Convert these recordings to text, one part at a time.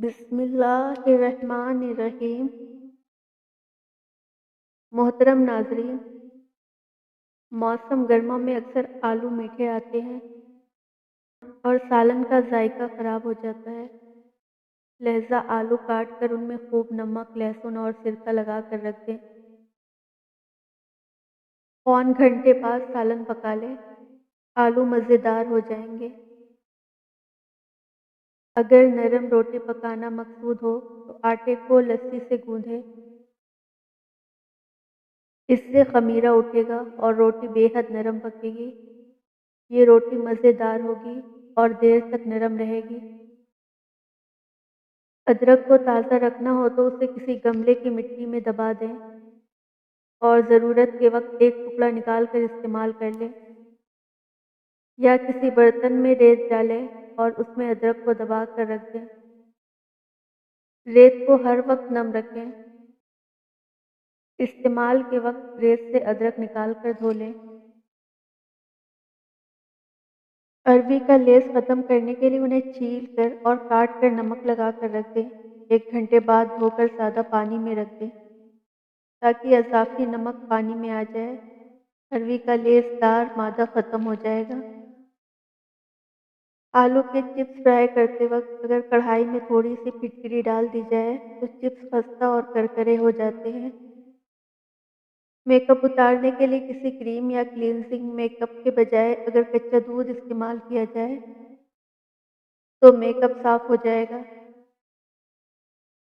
बिस्मिल्लाहिर्रहमानिर्रहीम। मोहतरम नाज़रीन, मौसम गर्मा में अक्सर आलू मीठे आते हैं और सालन का जायका ख़राब हो जाता है। लिहाजा आलू काट कर उनमें खूब नमक, लहसुन और सिरका लगा कर रख दें। पौन घंटे बाद सालन पका लें। आलू मज़ेदार हो जाएंगे। अगर नरम रोटी पकाना मकसूद हो तो आटे को लस्सी से गूंदें। इससे खमीरा उठेगा और रोटी बेहद नरम पकेगी। ये रोटी मज़ेदार होगी और देर तक नरम रहेगी। अदरक को ताज़ा रखना हो तो उसे किसी गमले की मिट्टी में दबा दें और ज़रूरत के वक्त एक टुकड़ा निकाल कर इस्तेमाल कर लें, या किसी बर्तन में रेत डालें और उसमें अदरक को दबा कर रख दें। रेत को हर वक्त नम रखें। इस्तेमाल के वक्त रेत से अदरक निकाल कर धो लें। अरवी का लेस ख़त्म करने के लिए उन्हें छील कर और काट कर नमक लगा कर रख दें। 1 घंटे बाद धोकर सादा पानी में रख दें ताकि अज़ाफ़ी नमक पानी में आ जाए। अरवी का लेसदार मादा ख़त्म हो जाएगा। आलू के चिप्स फ्राई करते वक्त अगर कढ़ाई में थोड़ी सी फिटकरी डाल दी जाए तो चिप्स खस्ता और करकरे हो जाते हैं। मेकअप उतारने के लिए किसी क्रीम या क्लींजिंग मेकअप के बजाय अगर कच्चा दूध इस्तेमाल किया जाए तो मेकअप साफ हो जाएगा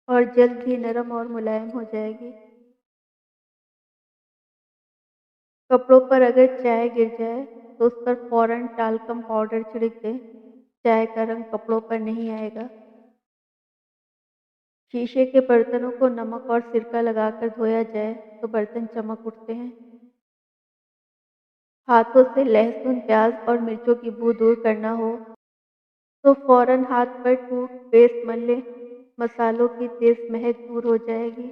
और जल्द ही नरम और मुलायम हो जाएगी। कपड़ों पर अगर चाय गिर जाए तो उस पर फौरन टाल्कम पाउडर छिड़क दें। चाय का रंग कपड़ों पर नहीं आएगा। शीशे के बर्तनों को नमक और सिरका लगाकर धोया जाए तो बर्तन चमक उठते हैं। हाथों से लहसुन, प्याज और मिर्चों की बू दूर करना हो तो फौरन हाथ पर टूथपेस्ट मल लें। मसालों की तेज महक दूर हो जाएगी।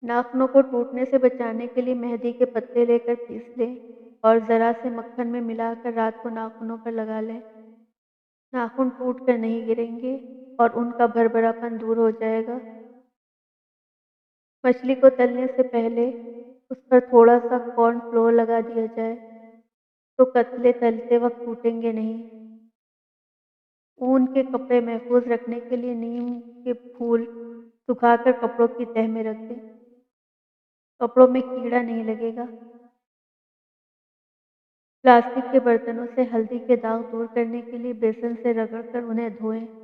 नाखूनों को टूटने से बचाने के लिए मेहंदी के पत्ते लेकर पीस लें और ज़रा से मक्खन में मिलाकर रात को नाखूनों पर लगा लें। नाखून टूट कर नहीं गिरेंगे और उनका भरभरापन दूर हो जाएगा। मछली को तलने से पहले उस पर थोड़ा सा कॉर्नफ्लोर लगा दिया जाए तो कतले तलते वक्त टूटेंगे नहीं। ऊन के कपड़े महफूज रखने के लिए नीम के फूल सुखाकर कपड़ों की तह में रख दें। कपड़ों में कीड़ा नहीं लगेगा। प्लास्टिक के बर्तनों से हल्दी के दाग दूर करने के लिए बेसन से रगड़कर उन्हें धोएं।